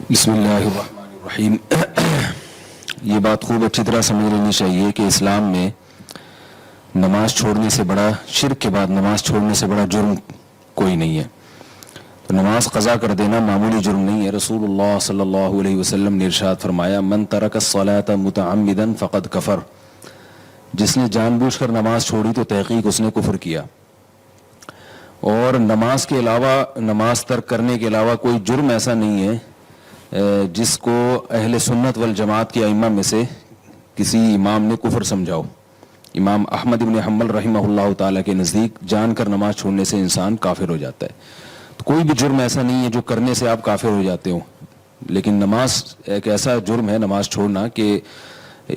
بسم اللہ الرحمن الرحیم. یہ بات خوب اچھی طرح سمجھ لینی چاہیے کہ اسلام میں نماز چھوڑنے سے بڑا، شرک کے بعد نماز چھوڑنے سے بڑا جرم کوئی نہیں ہے. تو نماز قضا کر دینا معمولی جرم نہیں ہے. رسول اللہ صلی اللہ علیہ وسلم نے ارشاد فرمایا من ترک الصلاۃ متعمدا فقد کفر. جس نے جان بوجھ کر نماز چھوڑی تو تحقیق اس نے کفر کیا. اور نماز کے علاوہ، نماز ترک کرنے کے علاوہ کوئی جرم ایسا نہیں ہے جس کو اہل سنت والجماعت کے ائمہ میں سے کسی امام نے کفر سمجھاؤ. امام احمد بن حنبل رحمہ اللہ تعالیٰ کے نزدیک جان کر نماز چھوڑنے سے انسان کافر ہو جاتا ہے. تو کوئی بھی جرم ایسا نہیں ہے جو کرنے سے آپ کافر ہو جاتے ہو، لیکن نماز ایک ایسا جرم ہے نماز چھوڑنا کہ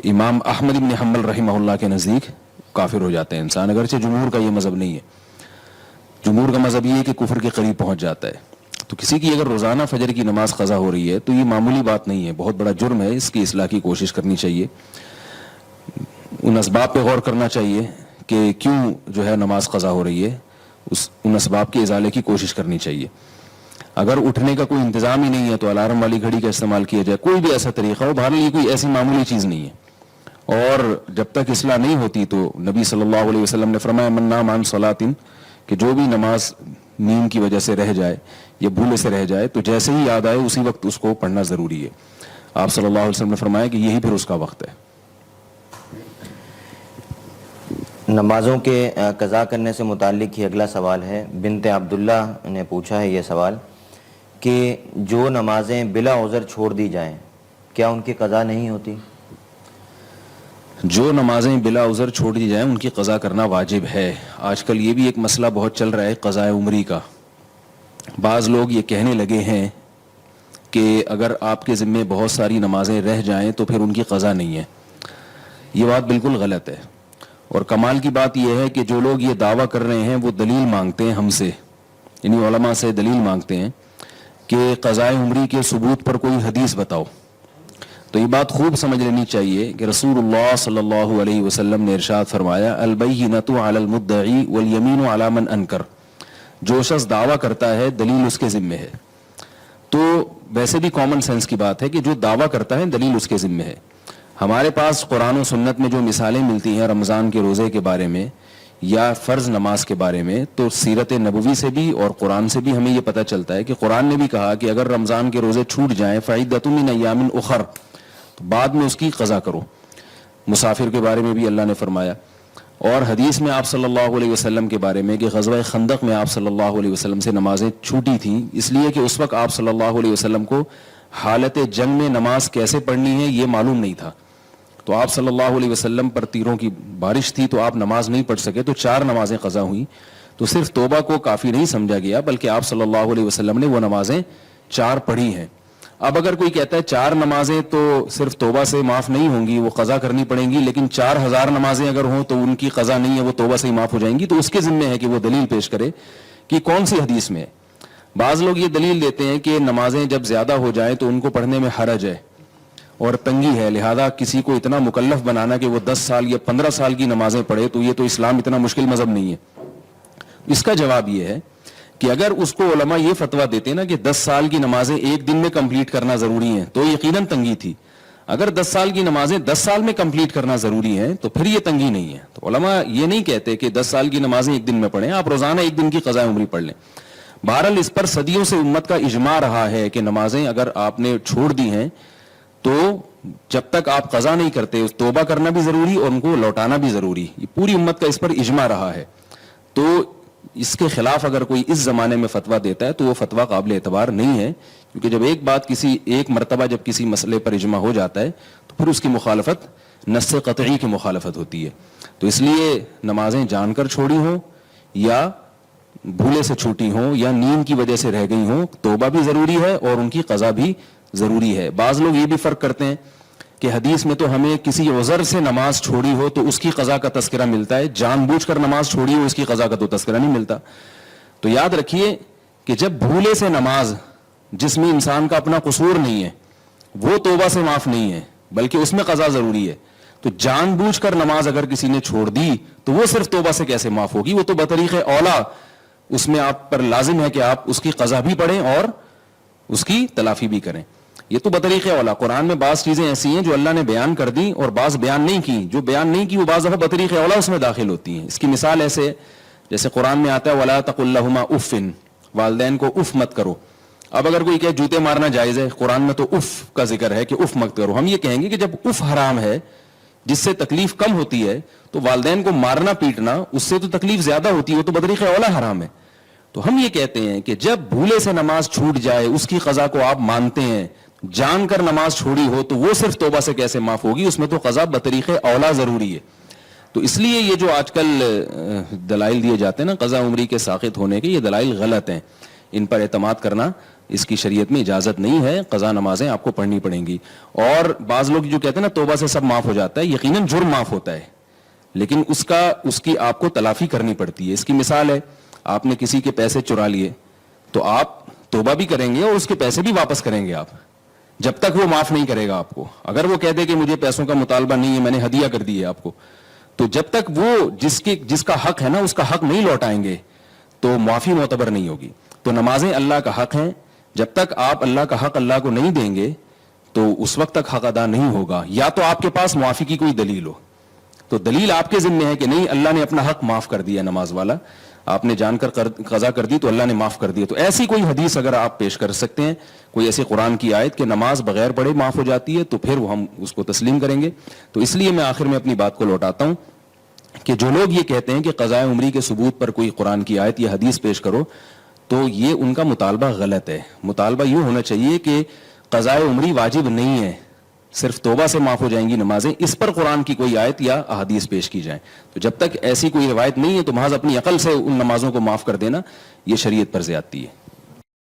امام احمد بن حنبل رحمہ اللہ کے نزدیک کافر ہو جاتا ہے انسان، اگرچہ جمہور کا یہ مذہب نہیں ہے. جمہور کا مذہب یہ ہے کہ کفر کے قریب پہنچ جاتا ہے. تو کسی کی اگر روزانہ فجر کی نماز قضا ہو رہی ہے تو یہ معمولی بات نہیں ہے، بہت بڑا جرم ہے. اس کی اصلاح کی کوشش کرنی چاہیے، ان اسباب پہ غور کرنا چاہیے کہ کیوں جو ہے نماز قضا ہو رہی ہے، ان اسباب کے ازالے کی کوشش کرنی چاہیے. اگر اٹھنے کا کوئی انتظام ہی نہیں ہے تو الارم والی گھڑی کا استعمال کیا جائے، کوئی بھی ایسا طریقہ ہو. بہرحال یہ کوئی ایسی معمولی چیز نہیں ہے. اور جب تک اصلاح نہیں ہوتی تو نبی صلی اللہ علیہ وسلم نے فرمایا من نام عن صلاۃ، کہ جو بھی نماز نیند کی وجہ سے رہ جائے یا بھولے سے رہ جائے تو جیسے ہی یاد آئے اسی وقت اس کو پڑھنا ضروری ہے. آپ صلی اللہ علیہ وسلم نے فرمایا کہ یہی پھر اس کا وقت ہے. نمازوں کے قضا کرنے سے متعلق ہی اگلا سوال ہے. بنت عبداللہ نے پوچھا ہے یہ سوال کہ جو نمازیں بلا عذر چھوڑ دی جائیں کیا ان کی قضا نہیں ہوتی؟ جو نمازیں بلا عذر چھوڑ دی جائیں ان کی قضا کرنا واجب ہے. آج کل یہ بھی ایک مسئلہ بہت چل رہا ہے قضاء عمری کا. بعض لوگ یہ کہنے لگے ہیں کہ اگر آپ کے ذمے بہت ساری نمازیں رہ جائیں تو پھر ان کی قضا نہیں ہے. یہ بات بالکل غلط ہے. اور کمال کی بات یہ ہے کہ جو لوگ یہ دعویٰ کر رہے ہیں وہ دلیل مانگتے ہیں ہم سے، یعنی علماء سے دلیل مانگتے ہیں کہ قضاء عمری کے ثبوت پر کوئی حدیث بتاؤ. تو یہ بات خوب سمجھ لینی چاہیے کہ رسول اللہ صلی اللہ علیہ وسلم نے ارشاد فرمایا البینۃ علی المدعی والیمین علی من انکر. جو شخص دعویٰ کرتا ہے دلیل اس کے ذمے ہے. تو ویسے بھی کامن سینس کی بات ہے کہ جو دعویٰ کرتا ہے دلیل اس کے ذمے ہے. ہمارے پاس قرآن و سنت میں جو مثالیں ملتی ہیں رمضان کے روزے کے بارے میں یا فرض نماز کے بارے میں، تو سیرت نبوی سے بھی اور قرآن سے بھی ہمیں یہ پتہ چلتا ہے کہ قرآن نے بھی کہا کہ اگر رمضان کے روزے چھوٹ جائیں فعدۃ من ایام اخر، تو بعد میں اس کی قضا کرو. مسافر کے بارے میں بھی اللہ نے فرمایا. اور حدیث میں آپ صلی اللہ علیہ وسلم کے بارے میں کہ غزوہ خندق میں آپ صلی اللہ علیہ وسلم سے نمازیں چھوٹی تھیں اس لیے کہ اس وقت آپ صلی اللہ علیہ وسلم کو حالت جنگ میں نماز کیسے پڑھنی ہے یہ معلوم نہیں تھا. تو آپ صلی اللہ علیہ وسلم پر تیروں کی بارش تھی تو آپ نماز نہیں پڑھ سکے، تو 4 نمازیں قضا ہوئیں. تو صرف توبہ کو کافی نہیں سمجھا گیا بلکہ آپ صلی اللہ علیہ وسلم نے وہ نمازیں 4 پڑھی ہیں. اب اگر کوئی کہتا ہے 4 نمازیں تو صرف توبہ سے معاف نہیں ہوں گی، وہ قضا کرنی پڑیں گی، لیکن 4000 نمازیں اگر ہوں تو ان کی قضا نہیں ہے، وہ توبہ سے ہی معاف ہو جائیں گی، تو اس کے ذمہ ہے کہ وہ دلیل پیش کرے کہ کون سی حدیث میں ہے. بعض لوگ یہ دلیل دیتے ہیں کہ نمازیں جب زیادہ ہو جائیں تو ان کو پڑھنے میں حرج ہے اور تنگی ہے، لہذا کسی کو اتنا مکلف بنانا کہ وہ 10 سال یا 15 سال کی نمازیں پڑھے، تو یہ تو اسلام اتنا مشکل مذہب نہیں ہے. اس کا جواب یہ ہے کہ اگر اس کو علماء یہ فتویٰ دیتے نا کہ 10 سال کی نمازیں ایک دن میں کمپلیٹ کرنا ضروری ہیں تو یقیناً تنگی تھی. اگر 10 سال کی نمازیں 10 سال میں کمپلیٹ کرنا ضروری ہیں تو پھر یہ تنگی نہیں ہے. تو علماء یہ نہیں کہتے کہ 10 سال کی نمازیں ایک دن میں پڑھیں، آپ روزانہ ایک دن کی قضاء عمری پڑھ لیں. بہرحال اس پر صدیوں سے امت کا اجماع رہا ہے کہ نمازیں اگر آپ نے چھوڑ دی ہیں تو جب تک آپ قضا نہیں کرتے توبہ کرنا بھی ضروری اور ان کو لوٹانا بھی ضروری. یہ پوری امت کا اس پر اجماع رہا ہے. تو اس کے خلاف اگر کوئی اس زمانے میں فتویٰ دیتا ہے تو وہ فتویٰ قابل اعتبار نہیں ہے، کیونکہ جب ایک مرتبہ جب کسی مسئلے پر اجماع ہو جاتا ہے تو پھر اس کی مخالفت نص قطعی کی مخالفت ہوتی ہے. تو اس لیے نمازیں جان کر چھوڑی ہوں یا بھولے سے چھوٹی ہوں یا نیند کی وجہ سے رہ گئی ہوں، توبہ بھی ضروری ہے اور ان کی قضا بھی ضروری ہے. بعض لوگ یہ بھی فرق کرتے ہیں کہ حدیث میں تو ہمیں کسی عذر سے نماز چھوڑی ہو تو اس کی قضا کا تذکرہ ملتا ہے، جان بوجھ کر نماز چھوڑی ہو اس کی قضا کا تو تذکرہ نہیں ملتا. تو یاد رکھیے کہ جب بھولے سے نماز جس میں انسان کا اپنا قصور نہیں ہے وہ توبہ سے معاف نہیں ہے بلکہ اس میں قضا ضروری ہے. تو جان بوجھ کر نماز اگر کسی نے چھوڑ دی تو وہ صرف توبہ سے کیسے معاف ہوگی؟ وہ تو بطریق اولا اس میں آپ پر لازم ہے کہ آپ اس کی قضا بھی پڑھیں اور اس کی تلافی بھی کریں. یہ تو بطریق اولا. قرآن میں بعض چیزیں ایسی ہیں جو اللہ نے بیان کر دی اور بعض بیان نہیں کی. جو بیان نہیں کی وہ بعض دفعہ بطریق اولا اس میں داخل ہوتی ہیں. اس کی مثال ایسے جیسے قرآن میں آتا ہے وَلَا تَقُلْ لَهُمَا اُفٍّ, والدین کو اف مت کرو. اب اگر کوئی کہے جوتے مارنا جائز ہے, قرآن میں تو اف کا ذکر ہے کہ اف مت کرو. ہم یہ کہیں گے کہ جب اف حرام ہے جس سے تکلیف کم ہوتی ہے تو والدین کو مارنا پیٹنا اس سے تو تکلیف زیادہ ہوتی ہے, وہ تو بطریق اولا حرام ہے. تو ہم یہ کہتے ہیں کہ جب بھولے سے نماز چھوٹ جائے اس کی قضا کو آپ مانتے ہیں, جان کر نماز چھوڑی ہو تو وہ صرف توبہ سے کیسے معاف ہوگی, اس میں تو قضا بطریق اولا ضروری ہے. تو اس لیے یہ جو آج کل دلائل دیے جاتے ہیں نا قضا عمری کے ساقط ہونے کے, یہ دلائل غلط ہیں. ان پر اعتماد کرنا اس کی شریعت میں اجازت نہیں ہے. قضا نمازیں آپ کو پڑھنی پڑیں گی. اور بعض لوگ جو کہتے ہیں نا توبہ سے سب معاف ہو جاتا ہے, یقیناً جرم معاف ہوتا ہے لیکن اس کی آپ کو تلافی کرنی پڑتی ہے. اس کی مثال ہے آپ نے کسی کے پیسے چرا لیے تو آپ توبہ بھی کریں گے اور اس کے پیسے بھی واپس کریں گے آپ, جب تک وہ معاف نہیں کرے گا آپ کو. اگر وہ کہہ دے کہ مجھے پیسوں کا مطالبہ نہیں ہے, میں نے ہدیہ کر دی ہے آپ کو, تو جب تک وہ جس کا حق ہے نا اس کا حق نہیں لوٹائیں گے تو معافی معتبر نہیں ہوگی. تو نمازیں اللہ کا حق ہیں, جب تک آپ اللہ کا حق اللہ کو نہیں دیں گے تو اس وقت تک حق ادا نہیں ہوگا. یا تو آپ کے پاس معافی کی کوئی دلیل ہو, تو دلیل آپ کے ذمہ ہے کہ نہیں اللہ نے اپنا حق معاف کر دیا, نماز والا آپ نے جان کر قضا کر دی تو اللہ نے معاف کر دیا. تو ایسی کوئی حدیث اگر آپ پیش کر سکتے ہیں, کوئی ایسی قرآن کی آیت کہ نماز بغیر پڑھے معاف ہو جاتی ہے, تو پھر ہم اس کو تسلیم کریں گے. تو اس لیے میں آخر میں اپنی بات کو لوٹاتا ہوں کہ جو لوگ یہ کہتے ہیں کہ قضاء عمری کے ثبوت پر کوئی قرآن کی آیت یا حدیث پیش کرو, تو یہ ان کا مطالبہ غلط ہے. مطالبہ یہ ہونا چاہیے کہ قضاء عمری واجب نہیں ہے, صرف توبہ سے معاف ہو جائیں گی نمازیں, اس پر قرآن کی کوئی آیت یا احادیث پیش کی جائیں. تو جب تک ایسی کوئی روایت نہیں ہے تو محض اپنی عقل سے ان نمازوں کو معاف کر دینا یہ شریعت پر زیادتی ہے.